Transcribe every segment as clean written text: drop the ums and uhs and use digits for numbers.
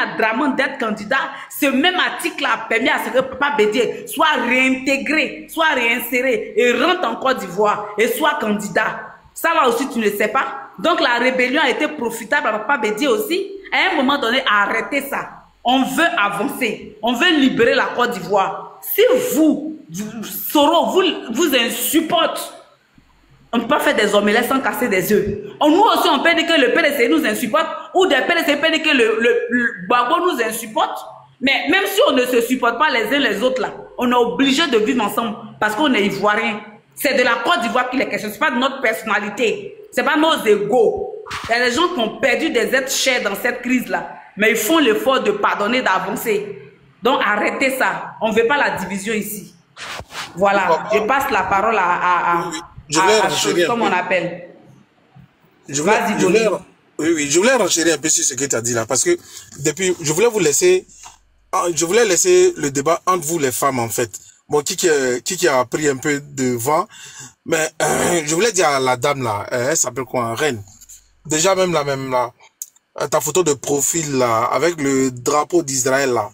à Dramane d'être candidat, ce même article a permis à ce que Papa Bédié soit réintégré, soit réinséré et rentre en Côte d'Ivoire et soit candidat. Ça là aussi, tu ne sais pas. Donc la rébellion a été profitable à Papa Bédié aussi. À un moment donné, arrêtez ça. On veut avancer. On veut libérer la Côte d'Ivoire. Si Soro, vous insupportez, on ne peut pas faire des omelettes sans casser des œufs. Nous aussi, on peut dire que le PDC nous insupporte ou des PDC peuvent dire que le Gbagbo nous insupporte. Mais même si on ne se supporte pas les uns les autres, là, on est obligé de vivre ensemble parce qu'on est ivoirien. C'est de la Côte d'Ivoire qu'il est question. Ce n'est pas de notre personnalité. Ce n'est pas nos égos. Il y a des gens qui ont perdu des êtres chers dans cette crise-là. Mais ils font l'effort de pardonner, d'avancer. Donc arrêtez ça. On ne veut pas la division ici. Voilà. Je passe la parole à comme on appelle. Je voulais renchérir un peu sur ce que tu as dit là. Parce que depuis, je voulais laisser le débat entre vous les femmes en fait. Bon, qui a pris un peu de vent. Mais je voulais dire à la dame là, elle s'appelle quoi, Reine. Déjà même là, ta photo de profil là, avec le drapeau d'Israël là,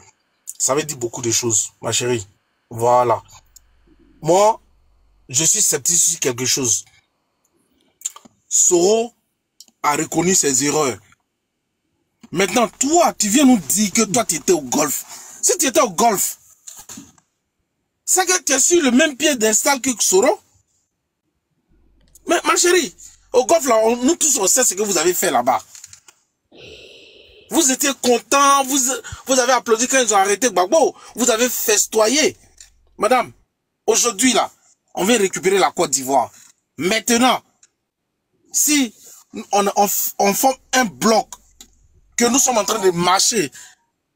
ça veut dire beaucoup de choses, ma chérie. Voilà. Moi, je suis sceptique sur quelque chose. Soro a reconnu ses erreurs. Maintenant, toi, tu viens nous dire que toi, tu étais au golf. Si tu étais au golf, c'est que tu es sur le même pied d'install que Soro. Mais ma chérie, au golf là, nous tous on sait ce que vous avez fait là-bas. Vous étiez contents, vous avez applaudi quand ils ont arrêté Gbagbo. Vous avez festoyé. Madame, aujourd'hui là, on vient récupérer la Côte d'Ivoire. Maintenant, si on forme un bloc, que nous sommes en train de marcher,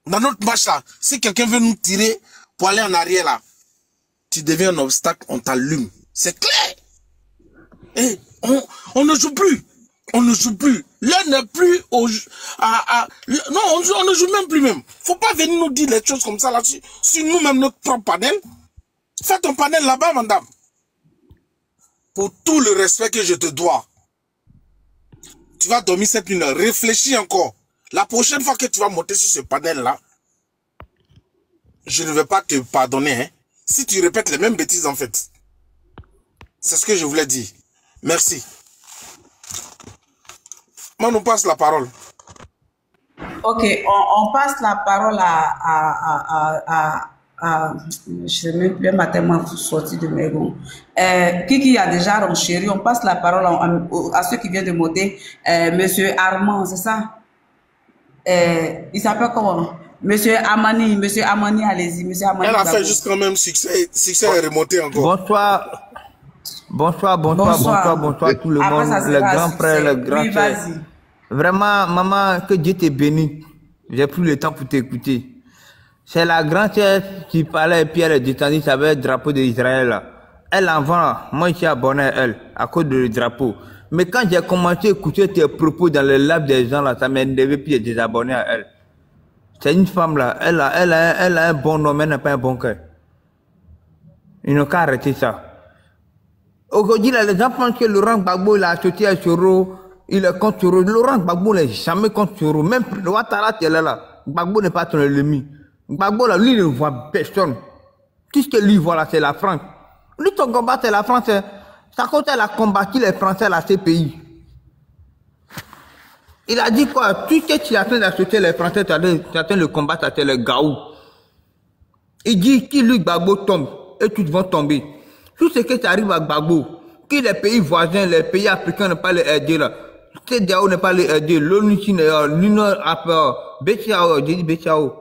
dans notre marche là, si quelqu'un veut nous tirer pour aller en arrière là, tu deviens un obstacle, on t'allume. C'est clair. Et on ne joue plus. On ne joue plus. L'heure n'est plus au... non, on ne joue même plus même. Faut pas venir nous dire les choses comme ça là-dessus. Sur nous-mêmes, notre propre panel. Fais ton panel là-bas, madame. Pour tout le respect que je te dois. Tu vas dormir cette nuit. Réfléchis encore. La prochaine fois que tu vas monter sur ce panel-là, je ne vais pas te pardonner. Hein, si tu répètes les mêmes bêtises en fait. C'est ce que je voulais dire. Merci. Moi, nous passe la parole. Ok, on passe la parole je sais même plus, ma tellement sorti de mes gonds. Qui a déjà renchéri, on passe la parole à ceux qui viennent de monter. Monsieur Armand, c'est ça? Il s'appelle comment? Monsieur Amani, allez-y, monsieur Amani. Elle a fait juste quand même succès est remonté encore. Bonsoir tout le monde, les grands frères, les grands frères. Vraiment, maman, que Dieu te bénisse. J'ai pris le temps pour t'écouter. C'est la grande sœur qui parlait et puis elle est détendue avec le drapeau d'Israël. Elle en vend, moi je suis abonné à elle, à cause du drapeau. Mais quand j'ai commencé à écouter tes propos dans le lab des gens là, ça m'a énervé puis j'ai désabonné à elle. C'est une femme là, elle a un bon nom, elle n'a pas un bon cœur. Ils n'ont qu'à arrêter ça. Aujourd'hui, les gens pensent que Laurent Gbagbo, il a associé à Soro, il est contre Soro. Laurent Gbagbo n'est jamais contre Soro. Même le Ouattara, tu es là. Gbagbo n'est pas ton ennemi. Gbagbo, là, lui, il ne voit personne. Tout ce que lui voit là, c'est la France. Lui, son combat, c'est la France. Ça compte, elle a combattu les Français à la CPI. Il a dit quoi? Tout ce que tu es en train d'associer les Français, tu es en train de combattre, c'est les Gaou. Il dit que lui, Gbagbo tombe, et tous vont tomber. Tout ce qui arrive à Gbagbo, que les pays voisins, les pays africains ne pas les aider là. CEDEAO ne pas les aider, l'ONU, l'Union africaine, BCAO, j'ai dit BCAO.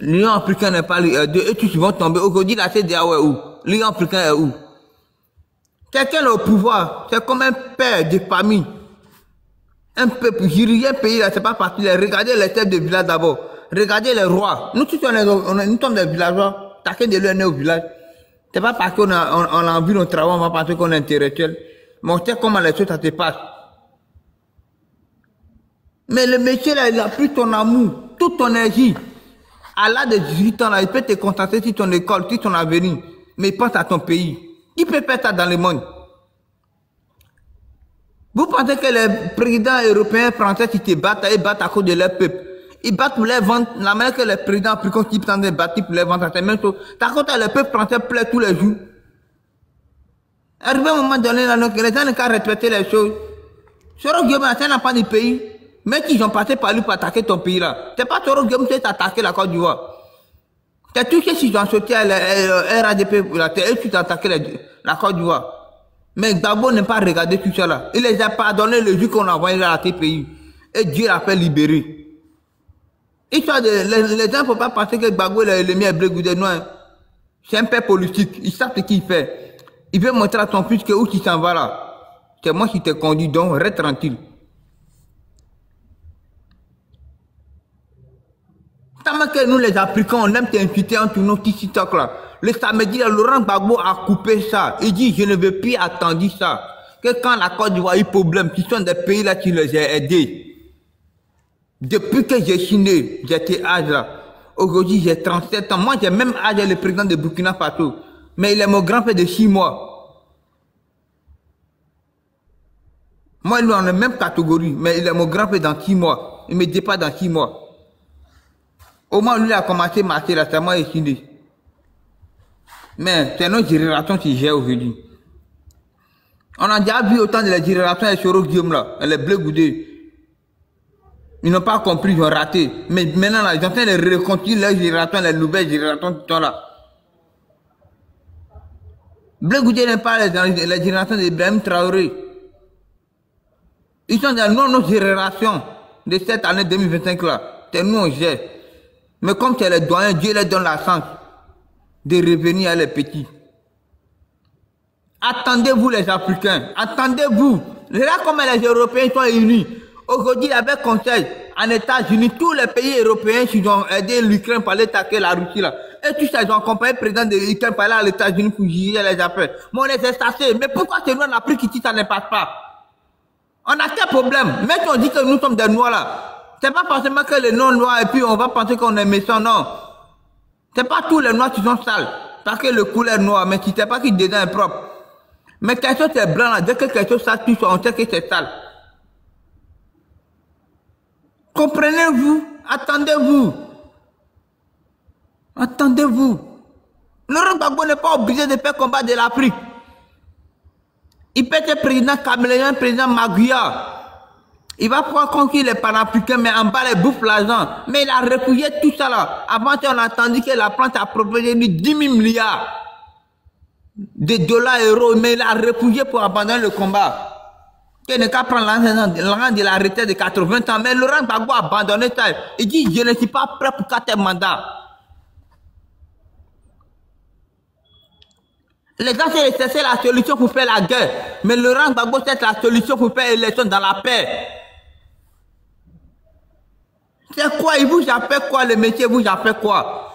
L'Union africaine ne pas les aider, et tous vont tomber. Aujourd'hui, la CEDEAO est où? L'Union africaine est où? Quelqu'un au pouvoir, c'est comme un père de famille. Un peuple, diriger un pays là, c'est pas facile. Regardez les têtes de village d'abord. Regardez les rois. Nous tous, nous sommes des villageois. Chacun de nous est au village. C'est pas parce qu'on a envie de travailler, on va penser qu'on est intellectuel. Mais on sait comment les choses ça se passe. Mais le métier là, il a pris ton amour, toute ton énergie. À l'âge de 18 ans là, il peut te concentrer sur ton école, sur ton avenir. Mais il pense à ton pays. Qui peut faire ça dans le monde? Vous pensez que les présidents européens, français, qui te battent, ils battent à cause de leur peuple. Ils battent pour les ventes, la manière que les présidents africains qui sont battus pour les ventes, c'est la même chose. Par contre, le peuple français plaît tous les jours. Arrivé à un moment donné, là, les gens n'ont qu'à respecter les choses. Soro Guillaume, c'est un enfant du pays. Mais qui ont passé par lui pour attaquer ton pays là. C'est pas Soro Guillaume qui t'a attaqué la Côte d'Ivoire. C'est tout ce qu'ils ont sauté à la RADP pour la terre et tu t'as attaqué la Côte d'Ivoire. Mais Gbagbo n'a pas regardé tout ça là. Il les a pardonné le jour qu'on a envoyé dans tes pays. Et Dieu l'a fait libérer. Les gens ne peuvent pas penser que Gbagbo est l'ennemi à Blé non. C'est un père politique. Il sait ce qu'il fait. Il veut montrer à ton fils que où tu s'en vas là. C'est moi qui te conduis, donc reste tranquille. Tellement que nous les Africains, on aime t'inviter entre nos petits TikTok là. Le samedi, Laurent Gbagbo a coupé ça. Il dit, je ne veux plus attendre ça. Que quand la Côte d'Ivoire a eu problème, qui sont des pays là qui les a aidés. Depuis que j'ai signé, j'étais âge là. Aujourd'hui, j'ai 37 ans. Moi, j'ai même âge le président de Burkina Faso. Mais il est mon grand-père de 6 mois. Moi, lui, on est la même catégorie. Mais il est mon grand-père dans 6 mois. Il me dépasse dans 6 mois. Au moins, lui, il a commencé à marcher là. C'est moi qui ai signé. Mais c'est notre génération qui gère aujourd'hui. On a déjà vu autant de la génération de Soro Guillaume là, les Blé Goudé. Ils n'ont pas compris, ils ont raté. Mais maintenant, là, ils sont en train de reconstruire leur génération, les nouvelles générations qui sont là. Blé Goudé n'est pas la génération d'Ibrahim Traoré. Ils sont dans notre génération de cette année 2025 là. C'est nous, on gère. Mais comme c'est les doyens, Dieu leur donne la chance de revenir à les petits. Attendez-vous les Africains, attendez-vous. Là comme les Européens sont unis. Aujourd'hui, avec Conseil, en États-Unis, tous les pays européens qui ont aidé l'Ukraine pour aller attaquer la Russie là. Et tous ils ont accompagné le président de l'Ukraine pour aller à l'États-Unis pour juger les affaires. Mais on est installés. Mais pourquoi c'est nous en Afrique qui ça ne passe pas? On a quel problème? Même si on dit que nous sommes des noirs là. C'est pas forcément que les non-noirs et puis on va penser qu'on est méchant, non. C'est pas tous les noirs qui sont sales. Parce que le couleur noir, mais si c'est pas qui dedans est propre. Mais quelque chose est blanc là, dès que quelque chose ça touche, on sait que c'est sale. Comprenez-vous? Attendez-vous. Attendez-vous. Laurent Gbagbo n'est pas obligé de faire combat de l'Afrique. Il peut être président caméléon, président Maguia. Il va pouvoir conquérir les panafricains, mais en bas, il bouffe l'argent. Mais il a refouillé tout ça là. Avant, on a entendu que la plante a proposé 10 000 milliards de dollars, euros, mais il a refouillé pour abandonner le combat. Il n'a qu'à prendre l'argent de la retraite de 80 ans. Mais Laurent Gbagbo a abandonné ça. Il dit, je ne suis pas prêt pour 4 mandats. Les gens, c'est la solution pour faire la guerre. Mais Laurent Gbagbo, c'est la solution pour faire l'élection dans la paix. C'est quoi? Il vous a fait quoi? Le métier vous a fait quoi?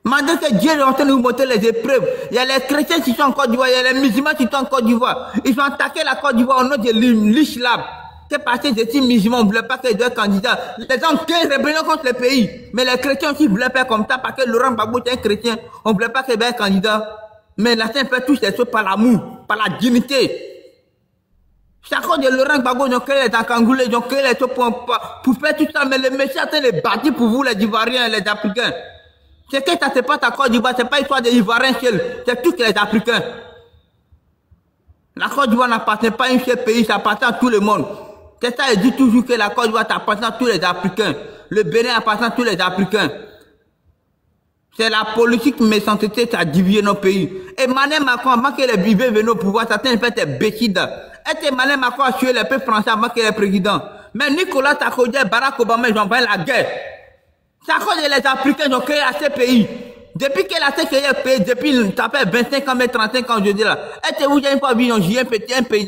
Mandez que Dieu est en train de vous montrer les épreuves. Il y a les chrétiens qui sont en Côte d'Ivoire, il y a les musulmans qui sont en Côte d'Ivoire. Ils ont attaqué la Côte d'Ivoire au nom de l'islam. C'est parce que ces musulmans ne voulaient pas que deux candidats. Les gens qui rébellent contre le pays. Mais les chrétiens aussi voulaient faire comme ça parce que Laurent Gbagbo est un chrétien. On ne voulait pas qu'il y ait un candidat. Mais la Sainte fait tous ces choses par l'amour, par la dignité. Chaque fois de Laurent Gbagbo, ils ont créé les encangoulés, ils ont créé les choses pour faire tout ça. Mais le méchant, c'est les bâtis pour vous, les Ivoiriens et les Africains. C'est que ça se passe à Côte d'Ivoire, c'est pas histoire des Ivoiriens seuls, c'est tous les Africains. La Côte d'Ivoire n'appartient pas à un seul pays, ça appartient à tout le monde. C'est ça, il dit toujours que la Côte d'Ivoire appartient à tous les Africains. Le Bénin appartient à tous les Africains. C'est la politique méchanceté qui a divisé nos pays. Emmanuel Macron, avant que les bébés viennent au pouvoir, certains fait des bêtises. Et Emmanuel Macron a tué les peuples français avant qu'il est président. Mais Nicolas Sarkozy et Barack Obama, ils ont fait la guerre. C'est à cause des Africains qui ont créé ces pays. Depuis qu'elle a créé le pays, depuis ça fait 25 ans, mais 35 ans, je dis là. Est-ce que vous avez une fois vu un paysan